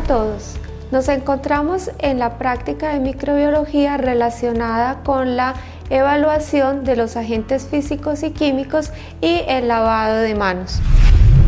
a todos. Nos encontramos en la práctica de microbiología relacionada con la evaluación de los agentes físicos y químicos y el lavado de manos.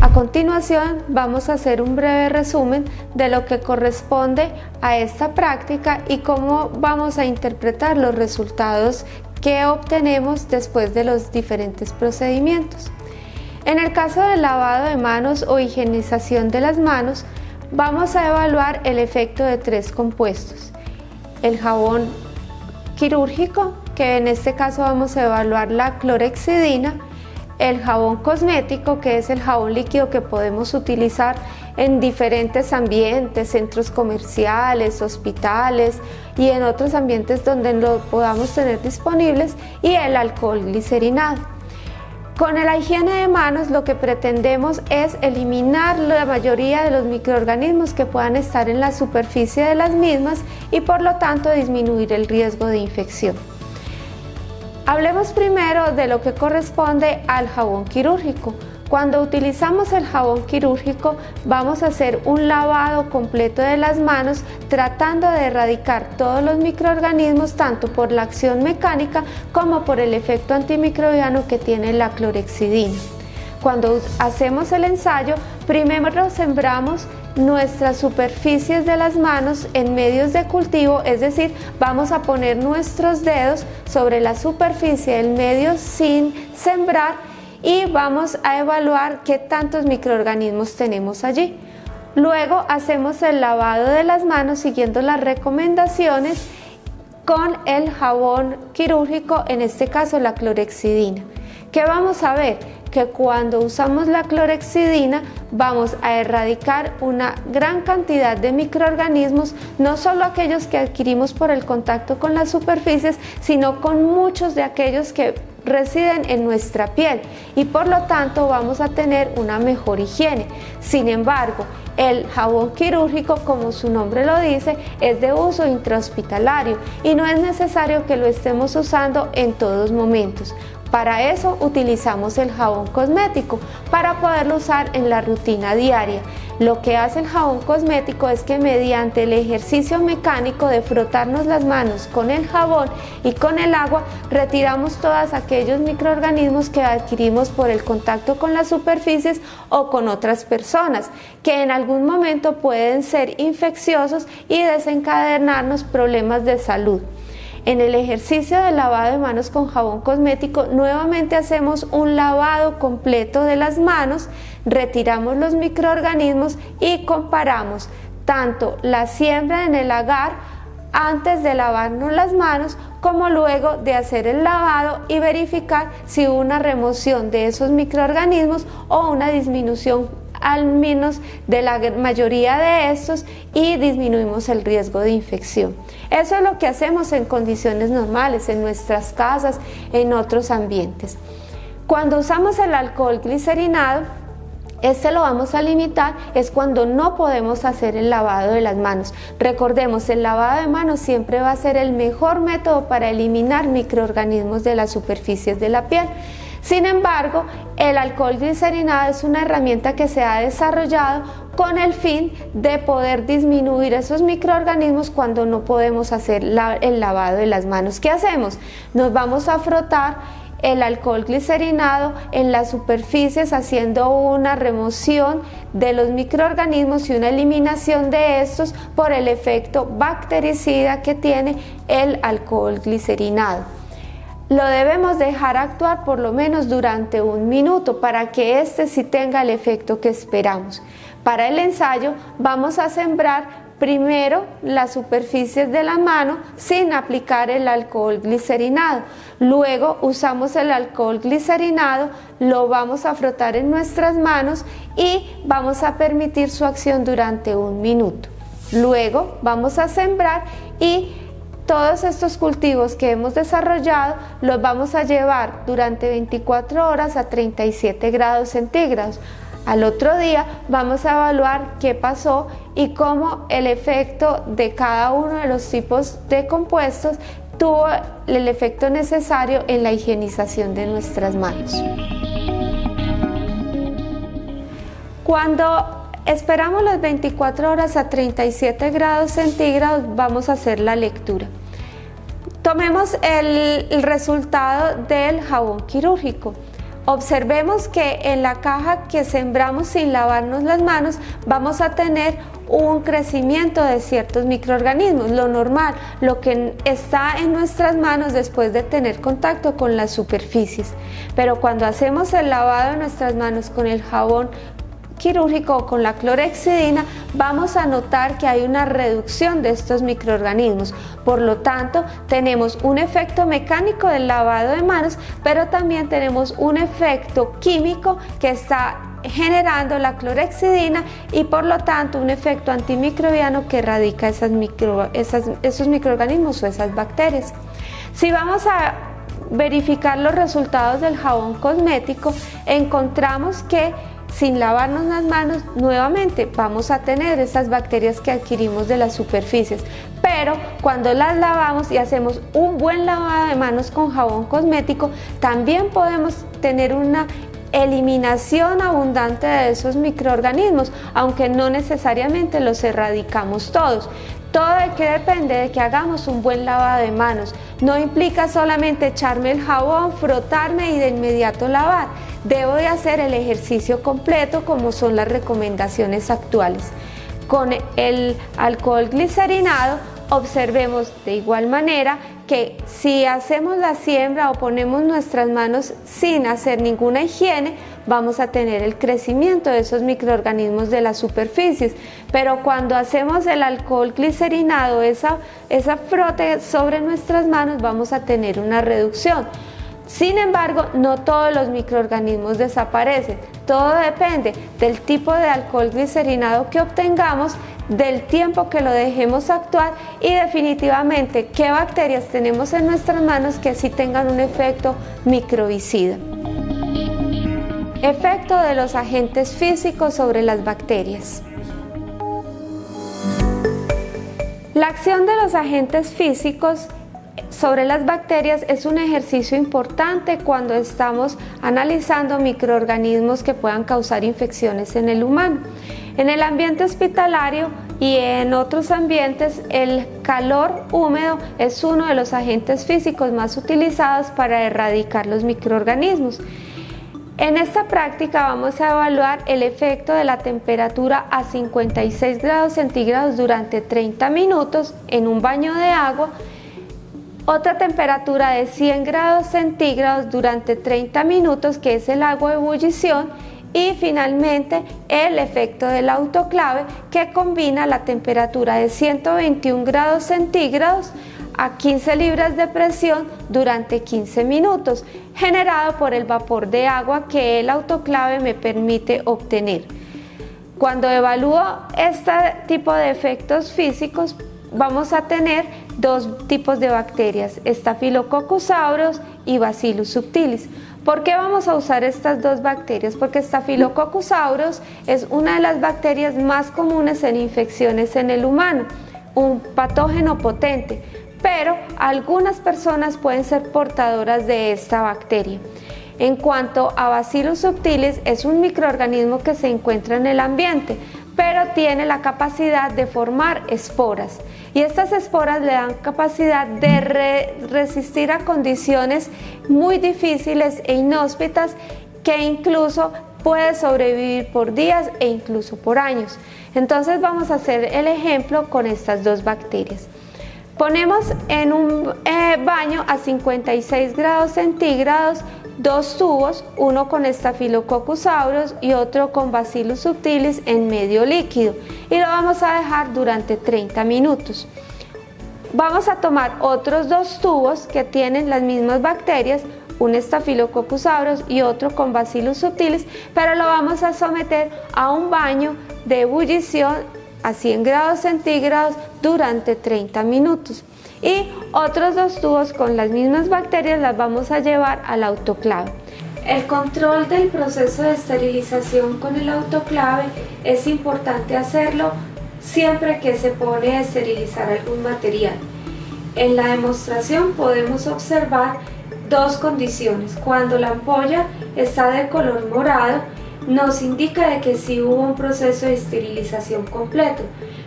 A continuación vamos a hacer un breve resumen de lo que corresponde a esta práctica y cómo vamos a interpretar los resultados que obtenemos después de los diferentes procedimientos. En el caso del lavado de manos o higienización de las manos, vamos a evaluar el efecto de 3 compuestos. El jabón quirúrgico, que en este caso vamos a evaluar la clorhexidina, el jabón cosmético, que es el jabón líquido que podemos utilizar en diferentes ambientes, centros comerciales, hospitales y en otros ambientes donde lo podamos tener disponibles, y el alcohol glicerinado. Con la higiene de manos lo que pretendemos es eliminar la mayoría de los microorganismos que puedan estar en la superficie de las mismas y por lo tanto disminuir el riesgo de infección. Hablemos primero de lo que corresponde al jabón quirúrgico. Cuando utilizamos el jabón quirúrgico vamos a hacer un lavado completo de las manos tratando de erradicar todos los microorganismos tanto por la acción mecánica como por el efecto antimicrobiano que tiene la clorhexidina. Cuando hacemos el ensayo, primero sembramos nuestras superficies de las manos en medios de cultivo, es decir, vamos a poner nuestros dedos sobre la superficie del medio sin sembrar y vamos a evaluar qué tantos microorganismos tenemos allí. Luego hacemos el lavado de las manos siguiendo las recomendaciones con el jabón quirúrgico, en este caso la clorhexidina. ¿Qué vamos a ver? Que cuando usamos la clorhexidina vamos a erradicar una gran cantidad de microorganismos, no solo aquellos que adquirimos por el contacto con las superficies, sino con muchos de aquellos que residen en nuestra piel y por lo tanto vamos a tener una mejor higiene. Sin embargo, el jabón quirúrgico, como su nombre lo dice, es de uso intrahospitalario y no es necesario que lo estemos usando en todos momentos. Para eso utilizamos el jabón cosmético, para poderlo usar en la rutina diaria. Lo que hace el jabón cosmético es que mediante el ejercicio mecánico de frotarnos las manos con el jabón y con el agua, retiramos todos aquellos microorganismos que adquirimos por el contacto con las superficies o con otras personas, que en algún momento pueden ser infecciosos y desencadenarnos problemas de salud. En el ejercicio del lavado de manos con jabón cosmético, nuevamente hacemos un lavado completo de las manos, retiramos los microorganismos y comparamos tanto la siembra en el agar antes de lavarnos las manos como luego de hacer el lavado y verificar si hubo una remoción de esos microorganismos o una disminución al menos de la mayoría de estos y disminuimos el riesgo de infección. Eso es lo que hacemos en condiciones normales, en nuestras casas, en otros ambientes. Cuando usamos el alcohol glicerinado, este lo vamos a limitar es cuando no podemos hacer el lavado de las manos. Recordemos, el lavado de manos siempre va a ser el mejor método para eliminar microorganismos de las superficies de la piel. Sin embargo, el alcohol glicerinado es una herramienta que se ha desarrollado con el fin de poder disminuir esos microorganismos cuando no podemos hacer el lavado de las manos. ¿Qué hacemos? Nos vamos a frotar el alcohol glicerinado en las superficies haciendo una remoción de los microorganismos y una eliminación de estos por el efecto bactericida que tiene el alcohol glicerinado. Lo debemos dejar actuar por lo menos durante 1 minuto para que este sí tenga el efecto que esperamos. Para el ensayo vamos a sembrar primero las superficies de la mano sin aplicar el alcohol glicerinado. Luego usamos el alcohol glicerinado, lo vamos a frotar en nuestras manos y vamos a permitir su acción durante 1 minuto. Luego vamos a sembrar y todos estos cultivos que hemos desarrollado los vamos a llevar durante 24 horas a 37 grados centígrados. Al otro día vamos a evaluar qué pasó y cómo el efecto de cada uno de los tipos de compuestos tuvo el efecto necesario en la higienización de nuestras manos. Cuando Esperamos las 24 horas a 37 grados centígrados, vamos a hacer la lectura. Tomemos el resultado del jabón quirúrgico. Observemos que en la caja que sembramos sin lavarnos las manos vamos a tener un crecimiento de ciertos microorganismos, lo normal, lo que está en nuestras manos después de tener contacto con las superficies. Pero cuando hacemos el lavado de nuestras manos con el jabón quirúrgico o con la clorhexidina, vamos a notar que hay una reducción de estos microorganismos. Por lo tanto, tenemos un efecto mecánico del lavado de manos, pero también tenemos un efecto químico que está generando la clorhexidina y por lo tanto un efecto antimicrobiano que erradica esos microorganismos o esas bacterias. Si vamos a verificar los resultados del jabón cosmético, encontramos que sin lavarnos las manos, nuevamente vamos a tener esas bacterias que adquirimos de las superficies, pero cuando las lavamos y hacemos un buen lavado de manos con jabón cosmético, también podemos tener una eliminación abundante de esos microorganismos, aunque no necesariamente los erradicamos todos. Todo depende de que hagamos un buen lavado de manos. No implica solamente echarme el jabón, frotarme y de inmediato lavar. Debo de hacer el ejercicio completo como son las recomendaciones actuales. Con el alcohol glicerinado, observemos de igual manera que si hacemos la siembra o ponemos nuestras manos sin hacer ninguna higiene, vamos a tener el crecimiento de esos microorganismos de las superficies. Pero cuando hacemos el alcohol glicerinado, esa frote sobre nuestras manos, vamos a tener una reducción. Sin embargo, no todos los microorganismos desaparecen. Todo depende del tipo de alcohol glicerinado que obtengamos, del tiempo que lo dejemos actuar y definitivamente qué bacterias tenemos en nuestras manos que sí tengan un efecto microbicida. Efecto de los agentes físicos sobre las bacterias. La acción de los agentes físicos sobre las bacterias es un ejercicio importante cuando estamos analizando microorganismos que puedan causar infecciones en el humano. En el ambiente hospitalario y en otros ambientes, el calor húmedo es uno de los agentes físicos más utilizados para erradicar los microorganismos. En esta práctica vamos a evaluar el efecto de la temperatura a 56 grados centígrados durante 30 minutos en un baño de agua, otra temperatura de 100 grados centígrados durante 30 minutos, que es el agua de ebullición, y finalmente el efecto del autoclave, que combina la temperatura de 121 grados centígrados a 15 libras de presión durante 15 minutos, generado por el vapor de agua que el autoclave me permite obtener. Cuando evalúo este tipo de efectos físicos, vamos a tener dos tipos de bacterias, Staphylococcus aureus y Bacillus subtilis. ¿Por qué vamos a usar estas dos bacterias? Porque Staphylococcus aureus es una de las bacterias más comunes en infecciones en el humano, un patógeno potente, pero algunas personas pueden ser portadoras de esta bacteria. En cuanto a Bacillus subtilis, es un microorganismo que se encuentra en el ambiente, pero tiene la capacidad de formar esporas. Y estas esporas le dan capacidad de resistir a condiciones muy difíciles e inhóspitas, que incluso puede sobrevivir por días e incluso por años. Entonces vamos a hacer el ejemplo con estas dos bacterias. Ponemos en un baño a 56 grados centígrados dos tubos, uno con Staphylococcus aureus y otro con Bacillus subtilis en medio líquido, y lo vamos a dejar durante 30 minutos. Vamos a tomar otros dos tubos que tienen las mismas bacterias, un Staphylococcus aureus y otro con Bacillus subtilis, pero lo vamos a someter a un baño de ebullición a 100 grados centígrados durante 30 minutos. Y otros dos tubos con las mismas bacterias las vamos a llevar al autoclave. El control del proceso de esterilización con el autoclave es importante hacerlo siempre que se pone a esterilizar algún material. En la demostración podemos observar dos condiciones. Cuando la ampolla está de color morado, nos indica de que sí hubo un proceso de esterilización completo,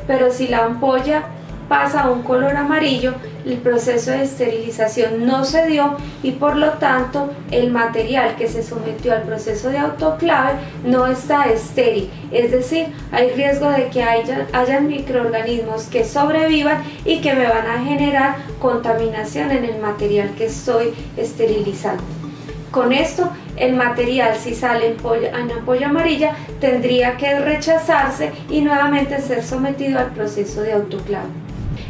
pero si la ampolla pasa a un color amarillo, el proceso de esterilización no se dio y por lo tanto el material que se sometió al proceso de autoclave no está estéril, es decir, hay riesgo de que hayan microorganismos que sobrevivan y que me van a generar contaminación en el material que estoy esterilizando. Con esto, el material, si sale en ampolla amarilla, tendría que rechazarse y nuevamente ser sometido al proceso de autoclave.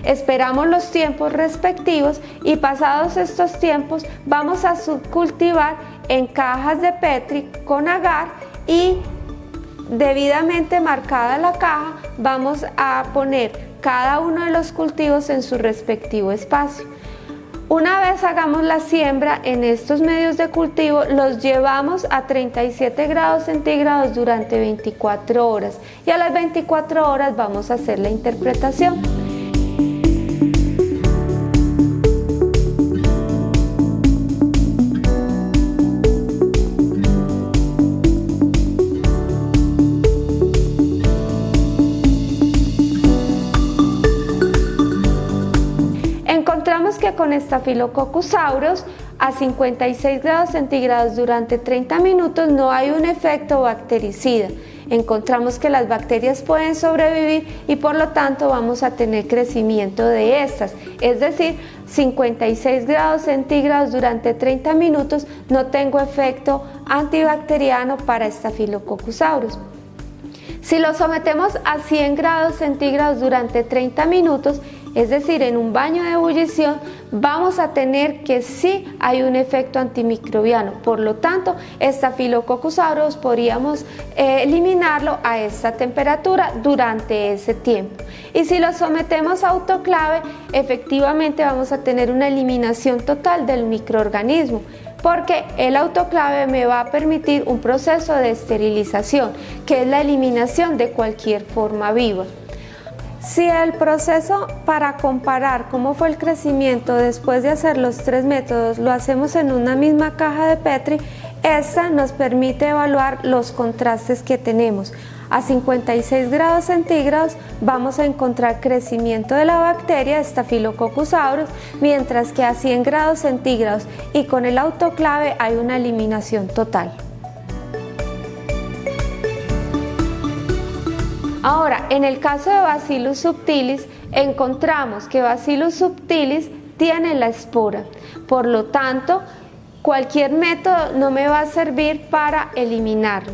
Esperamos los tiempos respectivos y pasados estos tiempos vamos a subcultivar en cajas de Petri con agar y debidamente marcada la caja vamos a poner cada uno de los cultivos en su respectivo espacio. Una vez hagamos la siembra en estos medios de cultivo, los llevamos a 37 grados centígrados durante 24 horas y a las 24 horas vamos a hacer la interpretación. Encontramos que con Staphylococcus aureus a 56 grados centígrados durante 30 minutos no hay un efecto bactericida. Encontramos que las bacterias pueden sobrevivir y por lo tanto vamos a tener crecimiento de estas, es decir, 56 grados centígrados durante 30 minutos no tengo efecto antibacteriano para Staphylococcus aureus. Si lo sometemos a 100 grados centígrados durante 30 minutos, es decir, en un baño de ebullición, vamos a tener que sí hay un efecto antimicrobiano. Por lo tanto, Staphylococcus aureus podríamos eliminarlo a esta temperatura durante ese tiempo. Y si lo sometemos a autoclave, efectivamente vamos a tener una eliminación total del microorganismo, porque el autoclave me va a permitir un proceso de esterilización, que es la eliminación de cualquier forma viva. Si el proceso para comparar cómo fue el crecimiento después de hacer los tres métodos lo hacemos en una misma caja de Petri, esta nos permite evaluar los contrastes que tenemos. A 56 grados centígrados vamos a encontrar crecimiento de la bacteria Staphylococcus aureus, mientras que a 100 grados centígrados y con el autoclave hay una eliminación total. Ahora, en el caso de Bacillus subtilis, encontramos que Bacillus subtilis tiene la espora. Por lo tanto, cualquier método no me va a servir para eliminarlo.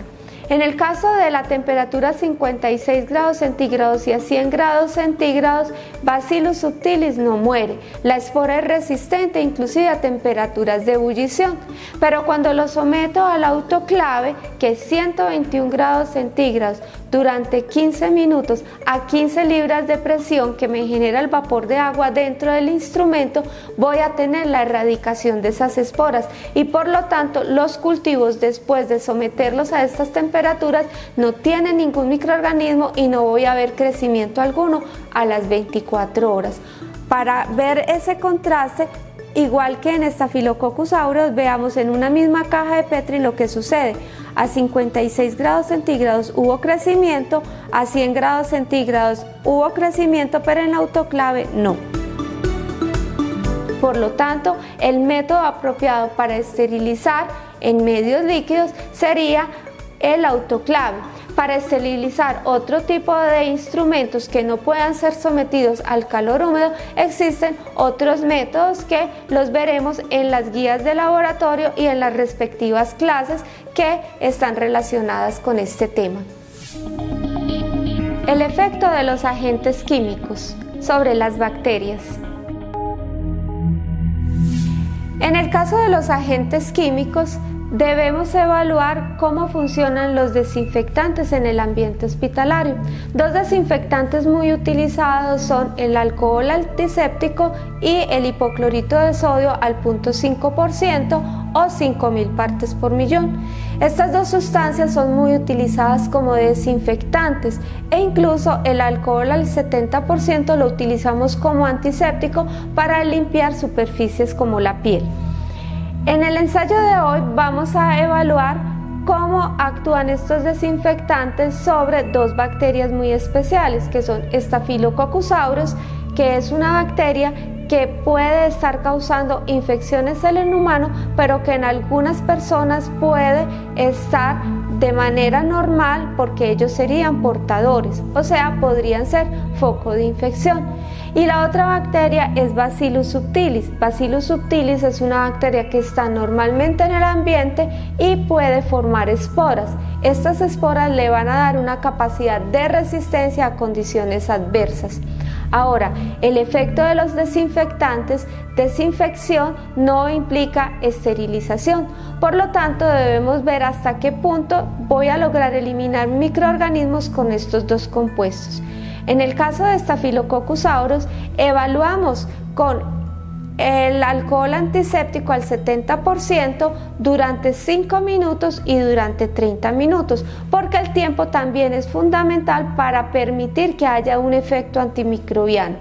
En el caso de la temperatura 56 grados centígrados y a 100 grados centígrados, Bacillus subtilis no muere. La espora es resistente inclusive a temperaturas de ebullición, pero cuando lo someto al autoclave, que es 121 grados centígrados, durante 15 minutos a 15 libras de presión que me genera el vapor de agua dentro del instrumento, voy a tener la erradicación de esas esporas y por lo tanto los cultivos después de someterlos a estas temperaturas no tienen ningún microorganismo y no voy a ver crecimiento alguno a las 24 horas. Para ver ese contraste, igual que en Staphylococcus aureus, veamos en una misma caja de Petri lo que sucede. A 56 grados centígrados hubo crecimiento, a 100 grados centígrados hubo crecimiento, pero en la autoclave no. Por lo tanto, el método apropiado para esterilizar en medios líquidos sería el autoclave. Para esterilizar otro tipo de instrumentos que no puedan ser sometidos al calor húmedo, existen otros métodos que los veremos en las guías de laboratorio y en las respectivas clases que están relacionadas con este tema. El efecto de los agentes químicos sobre las bacterias. En el caso de los agentes químicos, debemos evaluar cómo funcionan los desinfectantes en el ambiente hospitalario. Dos desinfectantes muy utilizados son el alcohol antiséptico y el hipoclorito de sodio al 0.5% o 5.000 partes por millón. Estas dos sustancias son muy utilizadas como desinfectantes e incluso el alcohol al 70% lo utilizamos como antiséptico para limpiar superficies como la piel. En el ensayo de hoy vamos a evaluar cómo actúan estos desinfectantes sobre dos bacterias muy especiales, que son Staphylococcus aureus, que es una bacteria que puede estar causando infecciones en el humano, pero que en algunas personas puede estar de manera normal porque ellos serían portadores, o sea, podrían ser foco de infección. Y la otra bacteria es Bacillus subtilis. Bacillus subtilis es una bacteria que está normalmente en el ambiente y puede formar esporas. Estas esporas le van a dar una capacidad de resistencia a condiciones adversas. Ahora, el efecto de los desinfectantes, desinfección no implica esterilización. Por lo tanto, debemos ver hasta qué punto voy a lograr eliminar microorganismos con estos dos compuestos. En el caso de Staphylococcus aureus, evaluamos con el alcohol antiséptico al 70% durante 5 minutos y durante 30 minutos, porque el tiempo también es fundamental para permitir que haya un efecto antimicrobiano.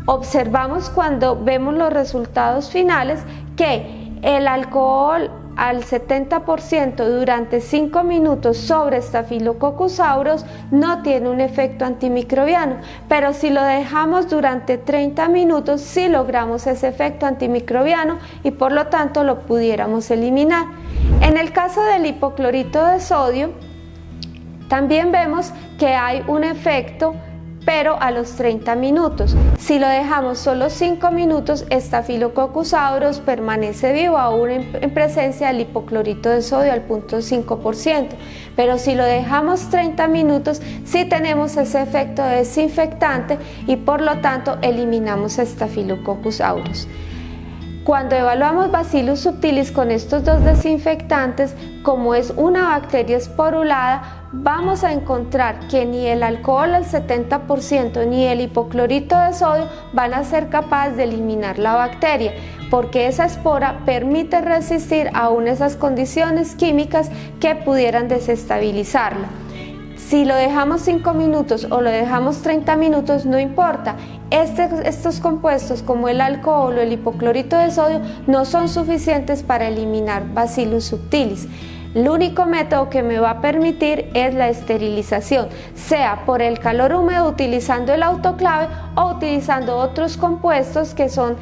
Observamos cuando vemos los resultados finales que el alcohol al 70% durante 5 minutos sobre Staphylococcus aureus no tiene un efecto antimicrobiano, pero si lo dejamos durante 30 minutos sí logramos ese efecto antimicrobiano y por lo tanto lo pudiéramos eliminar. En el caso del hipoclorito de sodio también vemos que hay un efecto, pero a los 30 minutos. Si lo dejamos solo 5 minutos, Staphylococcus aureus permanece vivo aún en presencia del hipoclorito de sodio al 0.5%, pero si lo dejamos 30 minutos, sí tenemos ese efecto desinfectante y por lo tanto eliminamos Staphylococcus aureus. Cuando evaluamos Bacillus subtilis con estos dos desinfectantes, como es una bacteria esporulada, vamos a encontrar que ni el alcohol al 70% ni el hipoclorito de sodio van a ser capaces de eliminar la bacteria, porque esa espora permite resistir aún esas condiciones químicas que pudieran desestabilizarla. Si lo dejamos 5 minutos o lo dejamos 30 minutos, no importa. Estos compuestos como el alcohol o el hipoclorito de sodio no son suficientes para eliminar Bacillus subtilis. El único método que me va a permitir es la esterilización, sea por el calor húmedo utilizando el autoclave o utilizando otros compuestos que son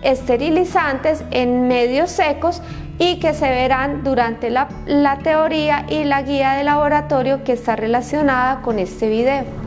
esterilizantes en medios secos y que se verán durante la teoría y la guía de laboratorio que está relacionada con este video.